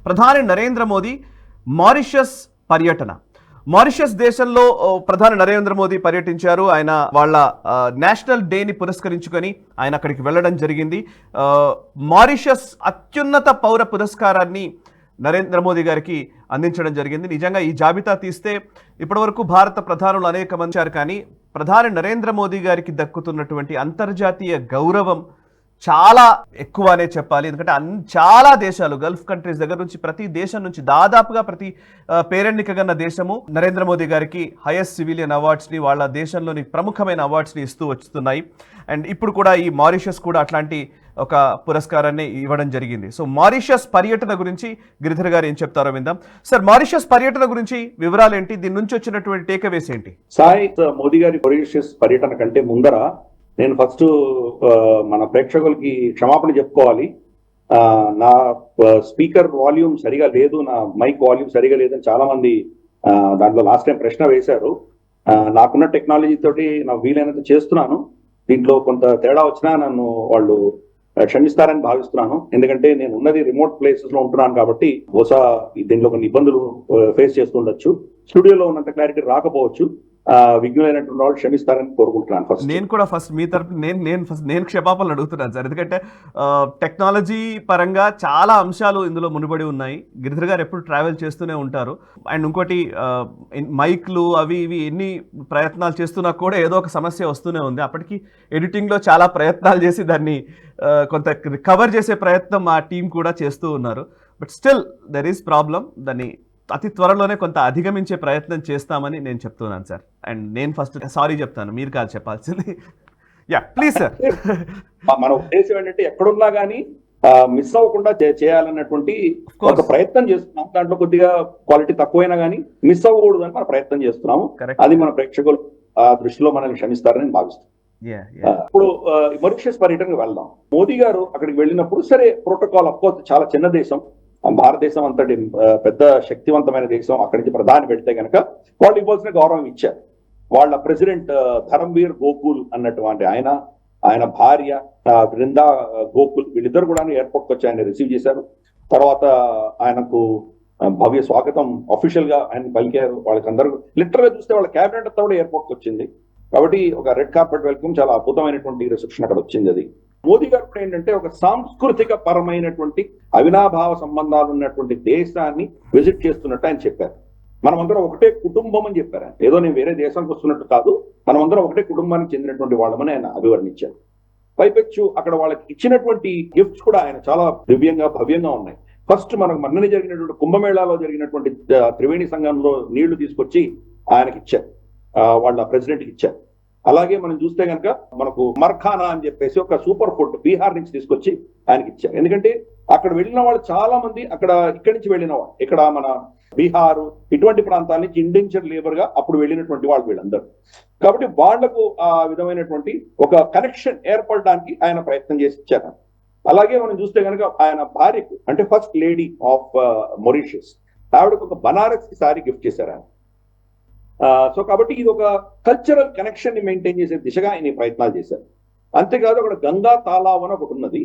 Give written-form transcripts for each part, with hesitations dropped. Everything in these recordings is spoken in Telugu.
ప్రధాని నరేంద్ర మోదీ మారిషస్ పర్యటన. మారిషస్ దేశంలో ప్రధాని నరేంద్ర మోదీ పర్యటించారు. ఆయన వాళ్ళ నేషనల్ డేని పురస్కరించుకొని ఆయన అక్కడికి వెళ్ళడం జరిగింది. మారిషస్ అత్యున్నత పౌర పురస్కారాన్ని నరేంద్ర మోదీ గారికి అందించడం జరిగింది. నిజంగా ఈ జాబితా తీస్తే ఇప్పటివరకు భారత ప్రధానులు అనేక మంది వచ్చారు, కానీ ప్రధాని నరేంద్ర మోదీ గారికి దక్కుతున్నటువంటి అంతర్జాతీయ గౌరవం చాలా ఎక్కువ అనే చెప్పాలి. ఎందుకంటే చాలా దేశాలు, గల్ఫ్ కంట్రీస్ దగ్గర నుంచి, ప్రతి దేశం నుంచి దాదాపుగా ప్రతి పేరెన్నికగన్న దేశము నరేంద్ర మోదీ గారికి హైయెస్ట్ సివిలియన్ అవార్డ్స్ని, వాళ్ళ దేశంలోని ప్రముఖమైన అవార్డ్స్ని ఇస్తూ వస్తున్నాయి. అండ్ ఇప్పుడు కూడా ఈ మారిషస్ కూడా అట్లాంటి ఒక పురస్కారాన్ని ఇవ్వడం జరిగింది. సో మారిషస్ పర్యటన గురించి గిరిధర్ గారు ఏం చెప్తారో విందాం. సార్, మారిషస్ పర్యటన గురించి వివరాలు ఏంటి, దీని నుంచి వచ్చినటువంటి టేక్అవేస్ ఏంటి? సాయి, మోదీ గారి మారిషస్ పర్యటన కంటే ముందర నేను ఫస్ట్ మన ప్రేక్షకులకి క్షమాపణ చెప్పుకోవాలి. నా స్పీకర్ వాల్యూమ్ సరిగా లేదు, నా మైక్ వాల్యూమ్ సరిగా లేదని చాలా మంది దాంట్లో లాస్ట్ టైం ప్రశ్న వేశారు. నాకున్న టెక్నాలజీ తోటి నాకు వీలైనంత చేస్తున్నాను. దీంట్లో కొంత తేడా వచ్చినా నన్ను వాళ్ళు క్షమిస్తారని భావిస్తున్నాను. ఎందుకంటే నేను ఉన్నది రిమోట్ ప్లేసెస్ లో ఉంటున్నాను కాబట్టి బహుశా దీంట్లో కొన్ని ఇబ్బందులు ఫేస్ చేస్తుండొచ్చు. స్టూడియోలో ఉన్నంత క్లారిటీ రాకపోవచ్చు. విఘ్నులైనటువంటి వాళ్ళు క్షమిస్తారని కోరుకుంటున్నాను. ఫస్ట్ నేను కూడా మీ తరపు నేను క్షమాపణలు అడుగుతున్నాను సార్. ఎందుకంటే టెక్నాలజీ పరంగా చాలా అంశాలు ఇందులో మునిపడి ఉన్నాయి. గిరిధర్ గారు ఎప్పుడు ట్రావెల్ చేస్తూనే ఉంటారు. అండ్ ఇంకోటి మైక్లు అవి ఇవి ఎన్ని ప్రయత్నాలు చేస్తున్నా కూడా ఏదో ఒక సమస్య వస్తూనే ఉంది. అప్పటికి ఎడిటింగ్లో చాలా ప్రయత్నాలు చేసి దాన్ని కొంత కవర్ చేసే ప్రయత్నం మా టీం కూడా చేస్తూ ఉన్నారు. But still there is problem. దాన్ని అతి త్వరలోనే కొంత అధిగమించే ప్రయత్నం చేస్తామని నేను చెప్తున్నాను సార్. అండ్ నేను ఫస్ట్ సారీ చెప్తాను, మీరు కాదు చెప్పాల్సింది. Yeah please sir. మన ఉద్దేశం ఏంటంటే ఎక్కడున్నా కానీ మిస్ అవ్వకుండా చేయాలన్నటువంటి ఒక ప్రయత్నం చేస్తున్నాం. దాంట్లో కొద్దిగా క్వాలిటీ తక్కువైనా కానీ మిస్ అవ్వకూడదు అని మనం ప్రయత్నం చేస్తున్నాము. అది మన ప్రేక్షకులు దృష్టిలో మనల్ని క్షమిస్తారని భావిస్తున్నాం. ఇప్పుడు మారిషస్ పర్యటనకు వెళ్దాం. మోదీ గారు అక్కడికి వెళ్ళినప్పుడు సరే, ప్రోటోకాల్ అఫ్కోర్స్ చాలా చిన్న దేశం, భారతదేశం అంతటి పెద్ద శక్తివంతమైన దేశం. అక్కడి నుంచి ప్రధాని వెళ్తే కనుక వాళ్ళు ఇవ్వాల్సిన గౌరవం ఇచ్చారు. వాళ్ళ ప్రెసిడెంట్ ధరంవీర్ గోకుల్ అన్నటువంటి ఆయన భార్య బృందా గోకుల్, వీళ్ళిద్దరు కూడా ఎయిర్పోర్ట్కి వచ్చి ఆయన రిసీవ్ చేశారు. తర్వాత ఆయనకు భవ్య స్వాగతం అఫీషియల్ గా ఆయన పలికారు. వాళ్ళకందరూ లిటరల్ గా చూస్తే వాళ్ళ క్యాబినెట్ అంతా కూడా ఎయిర్పోర్ట్కి వచ్చింది. కాబట్టి ఒక రెడ్ కార్పెట్ వెల్కమ్, చాలా అద్భుతమైనటువంటి రిసెప్షన్ అక్కడ వచ్చింది. అది మోదీ గారు కూడా ఏంటంటే ఒక సాంస్కృతిక పరమైనటువంటి అవినాభావ సంబంధాలు ఉన్నటువంటి దేశాన్ని విజిట్ చేస్తున్నట్టు ఆయన చెప్పారు. మనమందరం ఒకటే కుటుంబం అని చెప్పారు. ఏదో నేను వేరే దేశానికి వస్తున్నట్టు కాదు, మనమందరం ఒకటే కుటుంబానికి చెందినటువంటి వాళ్ళమని ఆయన అభివర్ణించారు. పైపెచ్చు అక్కడ వాళ్ళకి ఇచ్చినటువంటి గిఫ్ట్స్ కూడా ఆయన చాలా దివ్యంగా భవ్యంగా ఉన్నాయి. ఫస్ట్ మనకు మొన్ననే జరిగినటువంటి కుంభమేళాలో జరిగినటువంటి త్రివేణి సంఘంలో నీళ్లు తీసుకొచ్చి ఆయనకి ఇచ్చారు, వాళ్ళ ప్రెసిడెంట్కి ఇచ్చారు. అలాగే మనం చూస్తే కనుక మనకు మర్ఖానా అని చెప్పేసి ఒక సూపర్ ఫుడ్ బీహార్ నుంచి తీసుకొచ్చి ఆయనకి ఇచ్చారు. ఎందుకంటే అక్కడ వెళ్ళిన వాళ్ళు చాలా మంది ఇక్కడి నుంచి వెళ్ళిన వాళ్ళు, ఇక్కడ మన బీహారు ఇటువంటి ప్రాంతాల నుంచి ఇండెంచర్ లేబర్ గా అప్పుడు వెళ్ళినటువంటి వాళ్ళు వీళ్ళందరూ. కాబట్టి వాళ్లకు ఆ విధమైనటువంటి ఒక కనెక్షన్ ఏర్పడడానికి ఆయన ప్రయత్నం చేసి ఇచ్చారు. అలాగే మనం చూస్తే కనుక ఆయన భార్యకు, అంటే ఫస్ట్ లేడీ ఆఫ్ మారిషస్, ఆవిడకు ఒక బనారస్ సారీ గిఫ్ట్ చేశారు ఆయన. సో కాబట్టి ఇది ఒక కల్చరల్ కనెక్షన్ ని మెయింటైన్ చేసే దిశగా ఆయన ప్రయత్నాలు చేశారు. అంతేకాదు అక్కడ గంగా తాలావ్ అని ఒకటి ఉన్నది.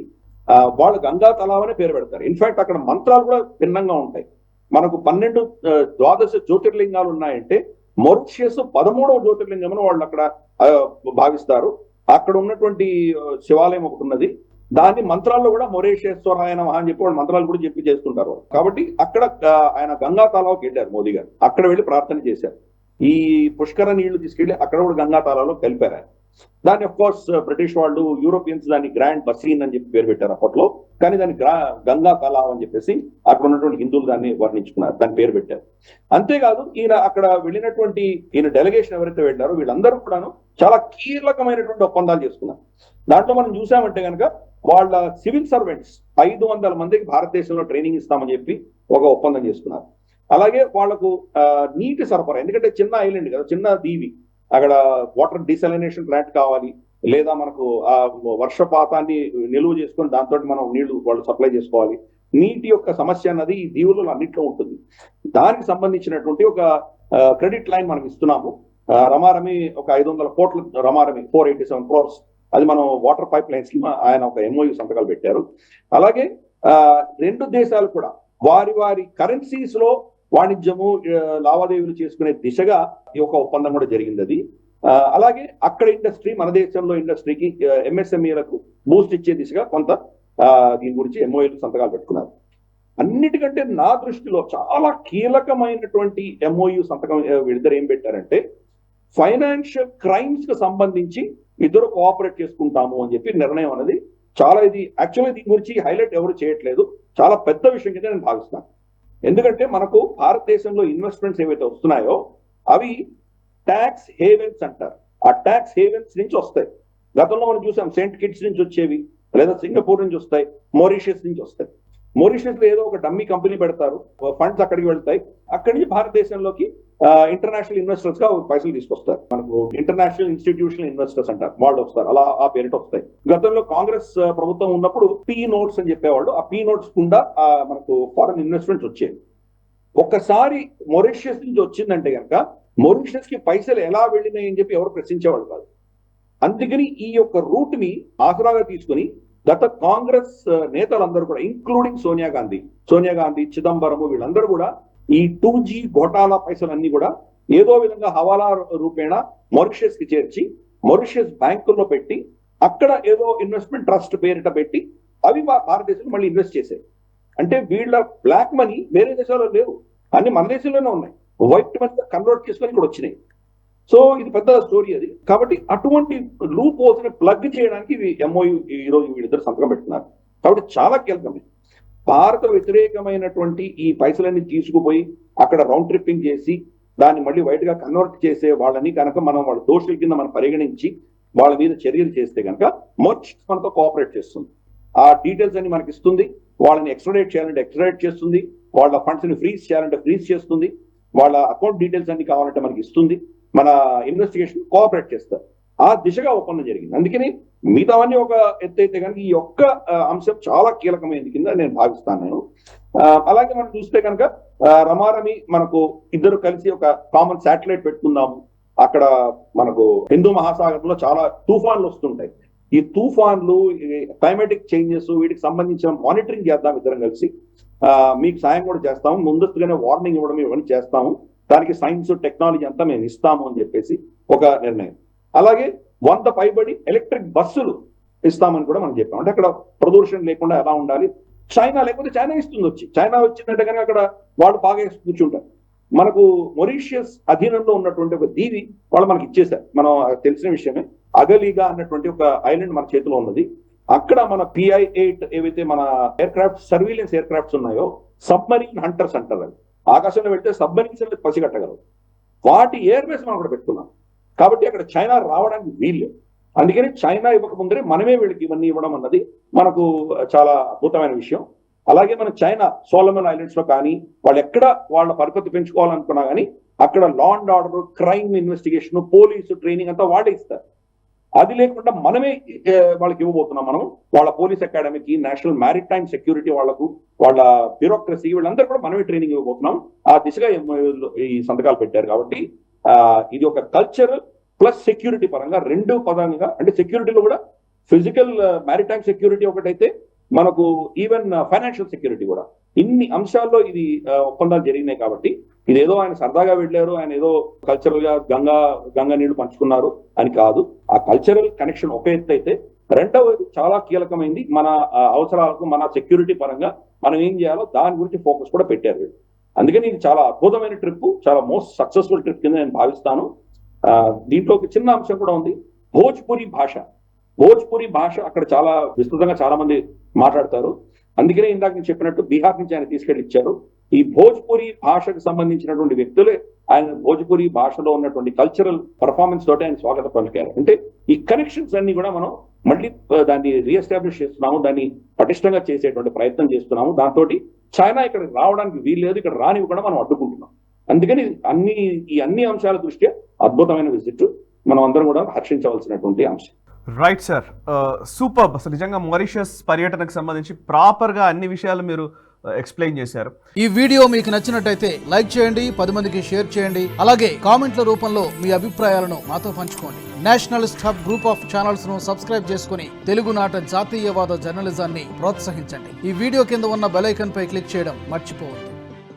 వాళ్ళు గంగా తాలావ్ అనే పేరు పెడతారు. ఇన్ఫాక్ట్ అక్కడ మంత్రాలు కూడా భిన్నంగా ఉంటాయి. మనకు 12 జ్యోతిర్లింగాలు ఉన్నాయంటే మారిషస్ 13వ జ్యోతిర్లింగం అని వాళ్ళు అక్కడ భావిస్తారు. అక్కడ ఉన్నటువంటి శివాలయం ఒకటి ఉన్నది. దాన్ని మంత్రాల్లో కూడా మొరేశ్వరాయ నమః అని చెప్పి వాళ్ళు మంత్రాలు కూడా చెప్పి చేస్తుంటారు. కాబట్టి అక్కడ ఆయన గంగా తాలావ్కి వెళ్ళారు మోదీ గారు. అక్కడ వెళ్ళి ప్రార్థన చేశారు. ఈ పుష్కర నీళ్లు తీసుకెళ్లి అక్కడ కూడా గంగా తాలాలో కలిపారు. దాన్ని అఫ్ కోర్స్ బ్రిటిష్ వాళ్ళు, యూరోపియన్స్ దాన్ని గ్రాండ్ బసీన్ అని చెప్పి పేరు పెట్టారు అప్పట్లో. కానీ దాన్ని గంగా తలావ్ అని చెప్పేసి అక్కడ ఉన్నటువంటి హిందువులు దాన్ని వర్ణించుకున్నారు, దాని పేరు పెట్టారు. అంతేకాదు ఈయన అక్కడ వెళ్ళినటువంటి డెలిగేషన్ ఎవరైతే వెళ్ళారో వీళ్ళందరూ కూడాను చాలా కీలకమైనటువంటి ఒప్పందాలు చేసుకున్నారు. దాంట్లో మనం చూసామంటే కనుక వాళ్ళ సివిల్ సర్వెంట్స్ 500 మందికి భారతదేశంలో ట్రైనింగ్ ఇస్తామని చెప్పి ఒక ఒప్పందం చేసుకున్నారు. అలాగే వాళ్లకు నీటి సరఫరా, ఎందుకంటే చిన్న ఐలాండ్ కదా, చిన్న దీవి, అక్కడ వాటర్ డిసలినేషన్ ప్లాంట్ కావాలి, లేదా మనకు ఆ వర్షపాతాన్ని నిలువ చేసుకొని దాంతో మనం నీళ్లు వాళ్ళు సప్లై చేసుకోవాలి. నీటి యొక్క సమస్య అన్నది ఈ దీవులలో అన్నింటిలో ఉంటుంది. దానికి సంబంధించినటువంటి ఒక క్రెడిట్ లైన్ మనం ఇస్తున్నాము. రమారమి ఒక 500 కోట్ల రమారమి 487 crores, అది మనం వాటర్ పైప్ లైన్స్ కి ఆయన ఒక MOU సంతకాలు పెట్టారు. అలాగే 2 దేశాలు కూడా వారి వారి కరెన్సీస్ లో వాణిజ్యము లావాదేవీలు చేసుకునే దిశగా ఈ ఒక ఒప్పందం కూడా జరిగింది. అది అలాగే అక్కడ ఇండస్ట్రీ, మన దేశంలో ఇండస్ట్రీకి ఎంఎస్ఎంఈలకు బూస్ట్ ఇచ్చే దిశగా కొంత దీని గురించి ఎంఓయూలు సంతకాలు పెట్టుకున్నారు. అన్నిటికంటే నా దృష్టిలో చాలా కీలకమైనటువంటి ఎంఓయూ సంతకం వీళ్ళిద్దరు ఏం పెట్టారంటే, ఫైనాన్షియల్ క్రైమ్స్ కి సంబంధించి ఇద్దరు కోఆపరేట్ చేసుకుంటాము అని చెప్పి నిర్ణయం అనేది చాలా, ఇది యాక్చువల్గా దీని గురించి హైలైట్ ఎవరు చేయట్లేదు, చాలా పెద్ద విషయం కింద నేను భావిస్తాను. ఎందుకంటే మనకు భారతదేశంలో ఇన్వెస్ట్మెంట్స్ ఏవైతే వస్తున్నాయో అవి ట్యాక్స్ హేవెన్స్ అంటారు. ఆ ట్యాక్స్ హేవెన్స్ నుంచి వస్తాయి. గతంలో మనం చూసాం సెయింట్ కిట్స్ నుంచి వచ్చేవి, లేదా సింగపూర్ నుంచి వస్తాయి, మారిషియస్ నుంచి వస్తాయి. మారిషియస్ లో ఏదో ఒక డమ్మీ కంపెనీ పెడతారు, ఫండ్స్ అక్కడికి వెళ్తాయి, అక్కడి నుంచి భారతదేశంలోకి ఇంటర్నేషనల్ ఇన్వెస్టర్స్ గా పైసలు తీసుకొస్తారు. మనకు ఇంటర్నేషనల్ ఇన్స్టిట్యూషనల్ ఇన్వెస్టర్స్ అంటారు, వాళ్ళు వస్తారు, అలా ఆ పేరిట వస్తాయి. గతంలో కాంగ్రెస్ ప్రభుత్వం ఉన్నప్పుడు పీ నోట్స్ అని చెప్పేవాళ్ళు, ఆ పీ నోట్స్ కుండా మనకు ఫారెన్ ఇన్వెస్ట్మెంట్స్ వచ్చేవి. ఒక్కసారి మారిషియస్ నుంచి వచ్చిందంటే కనుక మారిషియస్ కి పైసలు ఎలా వెళ్ళినాయి అని చెప్పి ఎవరు ప్రశ్నించేవాళ్ళు కాదు. అందుకని ఈ యొక్క రూట్ ని ఆసరాగా తీసుకుని గత కాంగ్రెస్ నేతలందరూ కూడా, ఇంక్లూడింగ్ సోనియా గాంధీ, చిదంబరము, వీళ్ళందరూ కూడా ఈ 2G ఘోటాలా పైసలన్నీ కూడా ఏదో విధంగా హవాలా రూపేణా మారిషియస్ కి చేర్చి మారిషియస్ బ్యాంకుల్లో పెట్టి అక్కడ ఏదో ఇన్వెస్ట్మెంట్ ట్రస్ట్ పేరిట పెట్టి అవి భారతదేశంలో మళ్ళీ ఇన్వెస్ట్ చేశాయి. అంటే వీళ్ళ బ్లాక్ మనీ వేరే దేశాల్లో లేవు, అన్ని మన దేశంలోనే ఉన్నాయి, వైట్ మనీ కన్వర్ట్ చేసుకొని ఇక్కడ వచ్చినాయి. సో ఇది పెద్ద స్టోరీ అది. కాబట్టి అటువంటి లూప్ హోల్స్ ని ప్లగ్ చేయడానికి ఎంఓయూ ఈ రోజు వీళ్ళిద్దరు సంతకం పెట్టుకున్నారు. కాబట్టి చాలా కీలకమే. భారత వ్యతిరేకమైనటువంటి ఈ పైసలన్నీ తీసుకుపోయి అక్కడ రౌండ్ ట్రిప్పింగ్ చేసి దాన్ని మళ్ళీ వైట్ గా కన్వర్ట్ చేసే వాళ్ళని కనుక మనం వాళ్ళ దోషుల కింద మనం పరిగణించి వాళ్ళ మీద చర్యలు చేస్తే కనుక మారిషియస్ మనతో కోఆపరేట్ చేస్తుంది, ఆ డీటెయిల్స్ అన్ని మనకి ఇస్తుంది, వాళ్ళని ఎక్స్ట్రాడేట్ చేయాలంటే ఎక్స్ట్రాడేట్ చేస్తుంది, వాళ్ళ ఫండ్స్ ని ఫ్రీజ్ చేయాలంటే ఫ్రీజ్ చేస్తుంది, వాళ్ళ అకౌంట్ డీటెయిల్స్ అన్ని కావాలంటే మనకి ఇస్తుంది, మన ఇన్వెస్టిగేషన్ కోఆపరేట్ చేస్తారు. ఆ దిశగా ఒప్పందం జరిగింది. అందుకని మిగతావన్నీ ఒక ఎత్తు అయితే కనుక ఈ ఒక్క అంశం చాలా కీలకమైనది కింద నేను భావిస్తాను నేను. అలాగే మనం చూస్తే కనుక రమారమి మనకు ఇద్దరు కలిసి ఒక కామన్ శాటిలైట్ పెట్టుకుందాము. అక్కడ మనకు హిందూ మహాసాగరంలో చాలా తుఫాన్లు వస్తుంటాయి. ఈ తుఫాన్లు, క్లైమాటిక్ చేంజెస్, వీటికి సంబంధించిన మానిటరింగ్ చేద్దాం ఇద్దరం కలిసి. మీకు సాయం కూడా చేస్తాము, ముందస్తుగానే వార్నింగ్ ఇవ్వడం ఇవన్నీ చేస్తాము, దానికి సైన్స్ టెక్నాలజీ అంతా మేము ఇస్తాము అని చెప్పేసి ఒక నిర్ణయం. అలాగే 100 పైబడి ఎలక్ట్రిక్ బస్సులు ఇస్తామని కూడా మనం చెప్పాం. అంటే అక్కడ ప్రదూషణ లేకుండా ఎలా ఉండాలి. చైనా లేకపోతే చైనా ఇస్తుంది, వచ్చి చైనా వచ్చిందంటే కనుక అక్కడ వాళ్ళు బాగా కూర్చుంటారు. మనకు మారిషియస్ అధీనంలో ఉన్నటువంటి ఒక దీవి వాళ్ళు మనకి ఇచ్చేశారు, మనం తెలిసిన విషయమే. అగలీగా అన్నటువంటి ఒక ఐలాండ్ మన చేతిలో ఉన్నది. అక్కడ మన PI-8 ఏవైతే మన air craft, surveillance air crafts ఉన్నాయో, సబ్మరీన్ హంటర్స్ అంటారు, అవి ఆకాశంలో వెళ్తే సబ్మరీన్స్ పసిగట్టగలవు, వాటి ఎయిర్ బేస్ మనం అక్కడ పెట్టుకున్నాం. కాబట్టి అక్కడ చైనా రావడానికి వీలు. అందుకని చైనా ఇవ్వకముందరే మనమే వీళ్ళకి ఇవన్నీ ఇవ్వడం అన్నది మనకు చాలా అద్భుతమైన విషయం. అలాగే మన చైనా సోలమన్ ఐలాండ్స్ లో కానీ వాళ్ళు ఎక్కడ వాళ్ళ పరిపత్తి పెంచుకోవాలనుకున్నా కానీ అక్కడ law and order, crime investigation, police training అంతా వాళ్ళే ఇస్తారు. అది లేకుండా మనమే వాళ్ళకి ఇవ్వబోతున్నాం. మనం వాళ్ళ పోలీస్ అకాడమీకి, నేషనల్ మ్యారిటైమ్ సెక్యూరిటీ వాళ్ళకు, వాళ్ళ బ్యూరోక్రసీ, వీళ్ళందరూ కూడా మనమే ట్రైనింగ్ ఇవ్వబోతున్నాం. ఆ దిశగా ఈ సంతకాలు పెట్టారు. కాబట్టి ఇది ఒక కల్చర్ ప్లస్ సెక్యూరిటీ పరంగా రెండు పదంగా, అంటే సెక్యూరిటీలో కూడా ఫిజికల్ మ్యారిటైమ్ సెక్యూరిటీ ఒకటైతే మనకు ఈవెన్ ఫైనాన్షియల్ సెక్యూరిటీ కూడా, ఇన్ని అంశాల్లో ఇది ఒప్పందాలు జరిగినాయి. కాబట్టి ఇదేదో ఆయన సరదాగా వెళ్ళారు, ఆయన ఏదో కల్చరల్ గా గంగా నీళ్లు పంచుకున్నారు అని కాదు. ఆ కల్చరల్ కనెక్షన్ ఒక ఎత్తు అయితే, రెండవది చాలా కీలకమైంది, మన అవసరాలకు, మన సెక్యూరిటీ పరంగా మనం ఏం చేయాలో దాని గురించి ఫోకస్ కూడా పెట్టారు. అందుకని ఇది చాలా అద్భుతమైన ట్రిప్, చాలా మోస్ట్ సక్సెస్ఫుల్ ట్రిప్ కింద నేను భావిస్తాను. దీంట్లో ఒక చిన్న అంశం కూడా ఉంది, భోజ్పురి భాష అక్కడ చాలా విస్తృతంగా చాలా మంది మాట్లాడతారు. అందుకనే ఇందాక నేను చెప్పినట్టు బీహార్ నుంచి ఆయన తీసుకెళ్లి ఇచ్చారు. ఈ భోజ్పురి భాషకు సంబంధించినటువంటి వ్యక్తులే ఆయన భోజ్పురి భాషలో ఉన్నటువంటి కల్చరల్ పర్ఫార్మెన్స్ తోటి ఆయన స్వాగతం పలికారు. అంటే ఈ కనెక్షన్స్ అన్ని కూడా మనం మళ్ళీ దాన్ని రీఎస్టాబ్లిష్ చేస్తున్నాము, దాన్ని పటిష్టంగా చేసేటువంటి ప్రయత్నం చేస్తున్నాము. దాంతో చైనా ఇక్కడ రావడానికి వీల్లేదు, ఇక్కడ రానివి కూడా మనం అడ్డుకుంటున్నాం. అందుకని ఈ అన్ని అంశాల దృష్ట్యా అద్భుతమైన విజిట్, మనం అందరం కూడా హర్షించవలసినటువంటి అంశం. Right sir, super. అసలు నిజంగా మారిషియస్ పర్యటనకు సంబంధించి ప్రాపర్గా అన్ని విషయాలు మీరు ఎక్స్ప్లెయిన్ చేశారు. ఈ వీడియో మీకు నచ్చినట్టయితే లైక్ చేయండి, 10 మందికి షేర్ చేయండి. అలాగే కామెంట్ల రూపంలో మీ అభిప్రాయాలను మాతో పంచుకోండి. Nationalist hub group of channels ను సబ్స్క్రైబ్ చేసుకుని తెలుగునాట జాతీయవాద జర్నలిజాన్ని ప్రోత్సహించండి. ఈ వీడియో కింద ఉన్న బెల్ ఐకాన్ పై క్లిక్ చేయడం మర్చిపోవద్దు.